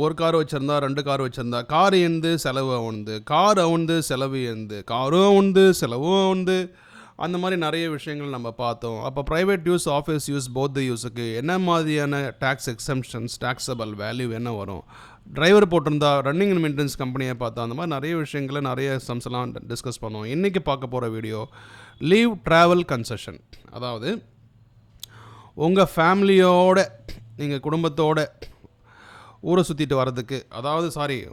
ஒரு கார் வச்சுருந்தா 2 கார் வச்சுருந்தா கார் எழுந்து செலவு அவனுது, கார் அவனுது செலவு எழுந்து, காரும் அவனுது செலவும் அவனுது. அந்த மாதிரி நிறைய விஷயங்கள் நம்ம பார்த்தோம். அப்போ private use, office use, both the யூஸுக்கு என்ன மாதிரியான டேக்ஸ் எக்ஸம்ஷன்ஸ், டேக்ஸபிள் வேல்யூ என்ன வரும், டிரைவர் போட்டிருந்தா ரன்னிங் அண்ட் மெயின்டெனன்ஸ் கம்பெனியை பார்த்தா, அந்த மாதிரி நிறைய விஷயங்களை நிறைய சம்ஸ்லாம் டிஸ்கஸ் பண்ணுவோம். இன்றைக்கி பார்க்க போகிற வீடியோ லீவ் ட்ராவல் கன்செஷன். அதாவது உங்கள் ஃபேமிலியோட நீங்கள் குடும்பத்தோட ஊரை சுற்றிட்டு வரதுக்கு, அதாவது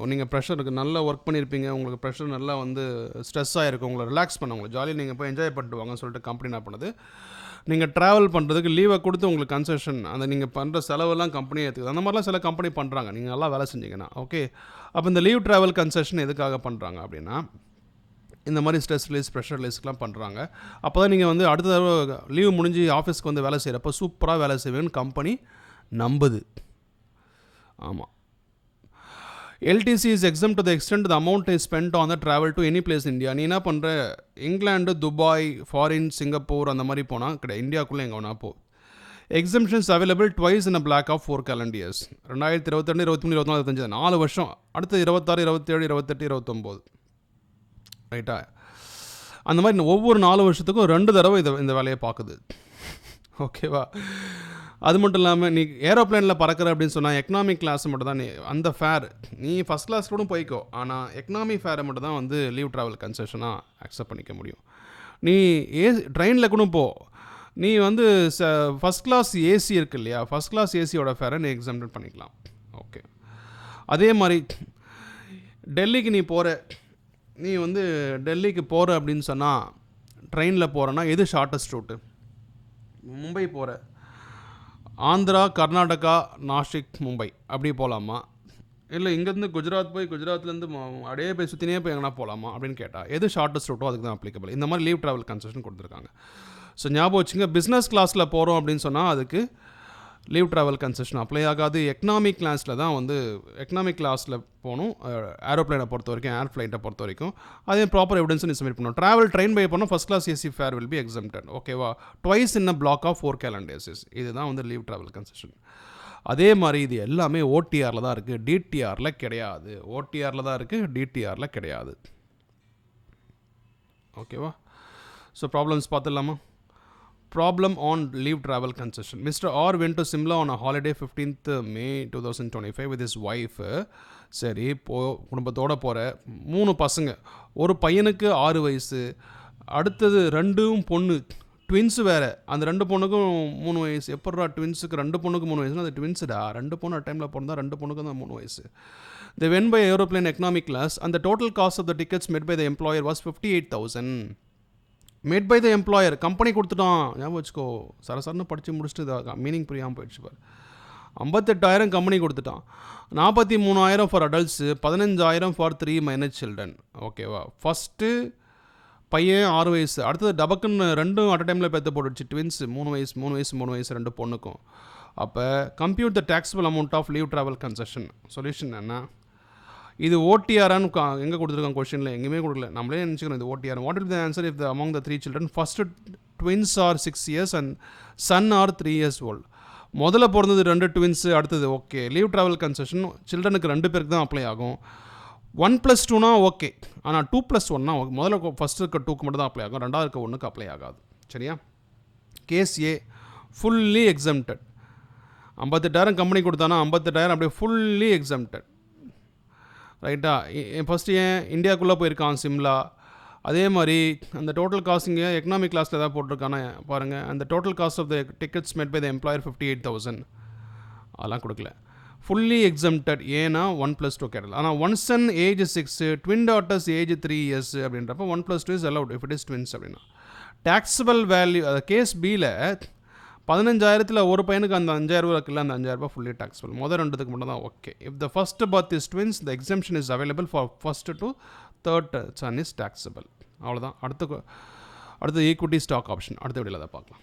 நீங்கள் ப்ரெஷருக்கு நல்லா ஒர்க் பண்ணியிருப்பீங்க, உங்களுக்கு ப்ரெஷர் நல்லா வந்து ஸ்ட்ரெஸ் ஆகிருக்கும், உங்களை ரிலாக்ஸ் பண்ண, உங்களை ஜாலியாக நீங்கள் போய் என்ஜாய் பண்ணிட்டு வாங்கன்னு சொல்லிட்டு கம்பெனி என்ன பண்ணுது, நீங்கள் ட்ராவல் பண்ணுறதுக்கு லீவை கொடுத்து உங்களுக்கு கன்செஷன், அந்த நீங்கள் பண்ணுற செலவெல்லாம் கம்பெனியே எடுத்துக்குது. அந்த மாதிரிலாம் சில கம்பெனி பண்ணுறாங்க, நீங்கள் நல்லா வேலை செஞ்சீங்கன்னா. ஓகே, அப்போ இந்த லீவ் ட்ராவல் கன்செஷன் எதுக்காக பண்ணுறாங்க அப்படின்னா, இந்த மாதிரி ஸ்ட்ரெஸ் ரிலீஸ், ப்ரெஷர் ரிலீஸ்க்கெலாம் பண்ணுறாங்க. அப்போ தான் நீங்கள் வந்து அடுத்த தடவை லீவ் முடிஞ்சு ஆஃபீஸ்க்கு வந்து வேலை செய்கிறப்போ சூப்பராக வேலை செய்வேன்னு கம்பெனி நம்புது. ஆமாம். LDC is exempt to the extent the amount is spend on the travel to any place India. நீ என்ன பண்ணுற, இங்கிலாந்து, துபாய், ஃபாரின், சிங்கப்பூர் அந்த மாதிரி போனால் கிடையாது, இந்தியாவுக்குள்ளே எங்கே வேணா போ. Exemptions available twice in a block of 4 calendar years. 2022, 23, 24, 25, 4 வருஷம். அடுத்து 26, 27, 28, 29. ரைட்டா? அந்த மாதிரி ஒவ்வொரு 4 வருஷத்துக்கும் 2 தடவை இந்த வேலையை பார்க்குது. ஓகேவா? அது மட்டும் இல்லாமல் நீ ஏரோப்ளேனில் பறக்கிற அப்படின்னு சொன்னால் எக்கனாமிக் கிளாஸ் மட்டும் தான் அந்த ஃபேர், நீ ஃபஸ்ட் கிளாஸ் கூட போய்க்கோ, ஆனால் எக்கனாமிக் ஃபேரை மட்டும் தான் வந்து லீவ் ட்ராவல் கன்செஷனாக அக்செப்ட் பண்ணிக்க முடியும். நீ ட்ரெயினில் கூட போ, நீ வந்து ஃபஸ்ட் கிளாஸ் ஏசி இருக்கு இல்லையா, ஃபஸ்ட் கிளாஸ் ஏசியோட ஃபேரை நீ எக்ஸாம்ட் பண்ணிக்கலாம். ஓகே, அதே மாதிரி டெல்லிக்கு நீ வந்து டெல்லிக்கு போகிற அப்படின்னு சொன்னால் ட்ரெயினில் போகிறேன்னா எது ஷார்ட்டஸ்ட் ரூட்டு? மும்பை போகிற, ஆந்திரா, கர்நாடகா, நாசிக், மும்பை அப்படி போகலாமா, இல்லை இங்கேருந்து குஜராத் போய் குஜராத்லேருந்து அப்படியே போய் சுற்றினே போய் எங்கன்னா போகலாமா அப்படின்னு கேட்டால் எது ஷார்ட்டஸ்ட் ரூட்டோ அதுக்கு தான் அப்ளிகபிள். இந்த மாதிரி லீவ் ட்ராவல் கன்செஷன் கொடுத்துருக்காங்க. ஸோ ஞாபகம் வச்சுங்க, பிஸ்னஸ் கிளாஸில் போகிறோம் அப்படின்னு சொன்னால் அதுக்கு லீவ் ட்ராவல் கன்செஷன் அப்ளை ஆகாது. எக்கனாமிக் கிளாஸில் தான் வந்து எக்கனாமிக் கிளாஸில் போகணும், ஏரோப்ளைனை பொறுத்த வரைக்கும், ஏர் ஃப்ளைட்டை பொறுத்த வரைக்கும். அதே ப்ராப்பர் எவிடன்ஸ் நீ சப்மிட் பண்ணணும். ட்ராவல் ட்ரெயின் பை பண்ணோம், first class AC fare will be exempted. ஓகேவா? Twice in a block of 4 calendar years. இதுதான் வந்து லீவ் ட்ராவல் கன்செஷன். அதே மாதிரி இது எல்லாமே ஓடிஆரில் தான் இருக்குது, டிடிஆரில் கிடையாது. ஓடிஆரில் தான் இருக்குது, டிடிஆரில் கிடையாது. ஓகேவா? ஸோ ப்ராப்ளம்ஸ் பார்த்துடலாமா? Problem on leave travel concession. Mr. R went to Simla on a holiday 15th May 2025 with his wife. சரி, குடும்பத்தோடு போகிற 3 பசங்க, ஒரு பையனுக்கு 6 வயசு, அடுத்தது 2 பொண்ணு, ட்வின்ஸு வேறு, அந்த 2 பொண்ணுக்கும் 3 வயசு. எப்படா ட்வின்ஸுக்கு 2 பொண்ணுக்கு 3 வயசுனா அது ட்வின்ஸுடா, 2 பொண்ணு டைமில் பிறந்தா 2 பொண்ணுக்கு தான் 3 வயசு. They went by aeroplane economic class and the total cost of the tickets made by the employer was 58,000. Made by the employer, company கொடுத்துட்டான். ஞாபகம் வச்சுக்கோ, சரசரன்னு படித்து முடிச்சுட்டு மீனிங் புரியாமல் போயிடுச்சு பார். 58,000 கம்பெனி கொடுத்துட்டான். 43,000 for adults, 15,000 for 3 minor children. ஓகேவா? ஃபஸ்ட்டு பையன் 6 வயசு, அடுத்தது டபக்குன்னு 2 அட் டைமில் பெற்று போட்டுடுச்சு, ட்வின்ஸு 3 வயசு 3 வயசு 2 பொண்ணுக்கும். அப்போ compute the taxable amount of leave travel concession. Solution என்ன? இது ஓடிஆரான்னு எங்கே கொடுத்துருக்காங்க கொஸ்டினில்? எங்கேயுமே கொடுக்கல, நம்மளே நினச்சிக்கணும் இது ஓடிஆர். What will the answer if the among the 3 children first twins are 6 years and son are 3 years old? முதல்ல பிறந்தது 2 ட்வின்ஸு, அடுத்தது ஓகே. லீவ் ட்ராவல் கன்செஷன் சில்ட்ரனுக்கு 2 பேருக்கு தான் அப்ளை ஆகும். 1+2னா ஓகே, ஆனால் 2+1னா முதல்ல ஃபஸ்ட்டு இருக்க 2க்கு மட்டும் தான் அப்ளை ஆகும், ரெண்டாவது இருக்க 1க்கு அப்ளை ஆகாது. சரியா? கேஸ் ஏ ஃபுல்லி எக்ஸம்டட். 58,000 கம்பெனி கொடுத்தானா 58,000 அப்படியே ஃபுல்லி எக்ஸம்டட். ரைட்டா? ஃபஸ்ட்டு ஏன் இந்தியாவுக்குள்ளே போயிருக்கான் சிம்லா. அதே மாதிரி அந்த டோட்டல் காஸ்டிங்க எக்கனாமிக் கிளாஸில் ஏதாவது போட்டிருக்கானா பாருங்கள். அந்த total cost of the tickets made by the employer 58,000 அதெல்லாம் கொடுக்கல. ஃபுல்லி எக்ஸம்டட் ஏன்னா 1+2 கேட்டல். ஆனால் 1 son age 6, twin daughters age 3 years அப்படின்றப்ப 1+2 is allowed if it is twins அப்படின்னா. டேக்ஸபிள் வேல்யூ கேஸ் பியில் 15,000 ஒரு பையனுக்கு அந்த 5,000 இருக்குல்ல, அந்த 5,000 ஃபுல்லி டாக்ஸபிள். முதல் 2க்கு மட்டும் தான் okay. If the first birth is twins the exemption is available for first to third son is taxable. அவ்வளோதான். அடுத்து ஈக்விட்டி ஸ்டாக் ஆப்ஷன் அடுத்த வீடியோவில் அதை பார்க்கலாம்.